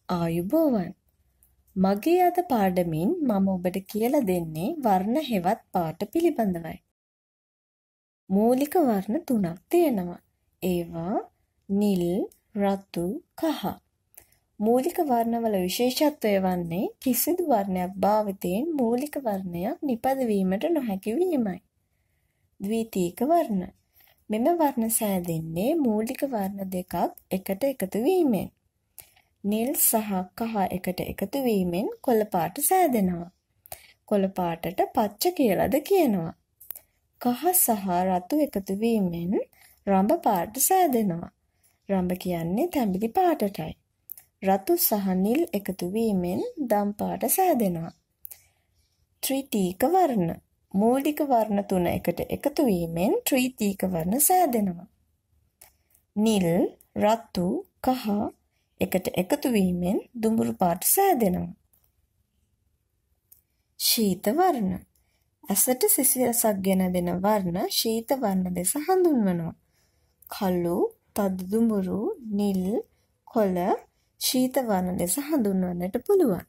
ආයුබෝවන්. මගේ අද පාඩමින් මම ඔබට කියලා දෙන්නේ වර්ණ හෙවත් පාට පිළිබඳවයි. මූලික වර්ණ 3ක් තියෙනවා. ඒවා නිල්, රතු, කහ. මූලික වර්ණවල විශේෂත්වය වන්නේ කිසිදු වර්ණයක් භාවිතයෙන් මූලික වර්ණයක් නිපදවීමට නොහැකි වීමයි. ද්විතීක වර්ණ. මෙම වර්ණ සෑදෙන්නේ මූලික වර්ණ දෙකක් එකට එකතු වීමෙන්. නිල් සහ කහ එකට එකතු වීමෙන් කොළ පාට සෑදෙනවා. කොළ පාටට පච්ච කියලාද කියනවා. කහ සහ රතු එකතු වීමෙන් රඹ පාට සෑදෙනවා. රඹ කියන්නේ තැඹිලි පාටටයි. රතු සහ නිල් එකතු වීමෙන් දම් පාට සෑදෙනවා. ත්‍රිතීක වර්ණ. මූලික වර්ණ 3 එකට එකතු වීමෙන් ත්‍රිතීක වර්ණ සෑදෙනවා. නිල්, රතු, කහ එකට එකතු වීමෙන් දුඹුරු පාට සෑදෙනවා. ශීත වර්ණ. ඇසට සිසිලසක් ගෙන දෙන වර්ණ ශීත වර්ණ ලෙස හඳුන්වනවා. කළු, තද දුඹුරු, නිල්, කොළ ශීත වර්ණ ලෙස හඳුන්වන්නට පුළුවන්.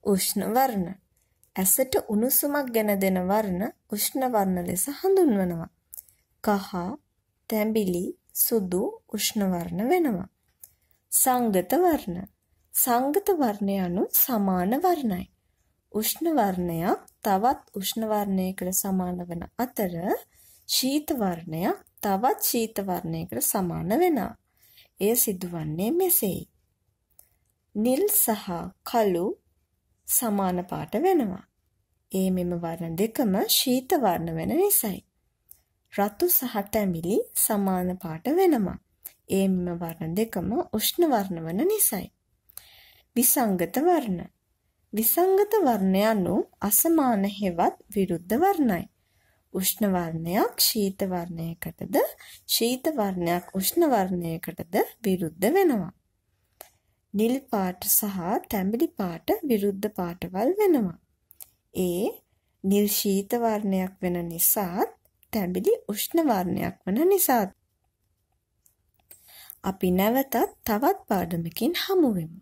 උෂ්ණ වර්ණ. ඇසට උණුසුමක් ගෙන දෙන වර්ණ උෂ්ණ වර්ණ ලෙස හඳුන්වනවා. කහ, තැඹිලි, සුදු උෂ්ණ වර්ණ වෙනවා. සංගත වර්ණ. සංගත වර්ණය anu සමාන වර්ණයි. උෂ්ණ වර්ණයක් තවත් උෂ්ණ වර්ණයකට සමාන වන අතර ශීත වර්ණයක් තවත් ශීත වර්ණයකට සමාන වෙනවා. එය සිදුවන්නේ මෙසේයි. නිල් සහ කළු සමාන පාට වෙනවා. ඒ මෙම වර්ණ දෙකම ශීත වර්ණ වෙන නිසායි. රතු සහ තැඹිලි සමාන පාට වෙනවා. ඒ මෙම වර්ණ දෙකම උෂ්ණ වර්ණ වන නිසායි. විසංගත වර්ණ. විසංගත වර්ණය anu අසමාන හෙවත් විරුද්ධ වර්ණයි. උෂ්ණ වර්ණයක් ශීත වර්ණයකටද ශීත වර්ණයක් උෂ්ණ වර්ණයකටද විරුද්ධ වෙනවා. නිල් පාට සහ තැඹිලි පාට විරුද්ධ පාටවල් වෙනවා. ඒ නිල් ශීත වර්ණයක් වෙන නිසාත් තැඹිලි උෂ්ණ වර්ණයක් වන නිසාත්. අපි නැවතත් තවත් පාඩමකින් හමු වෙමු.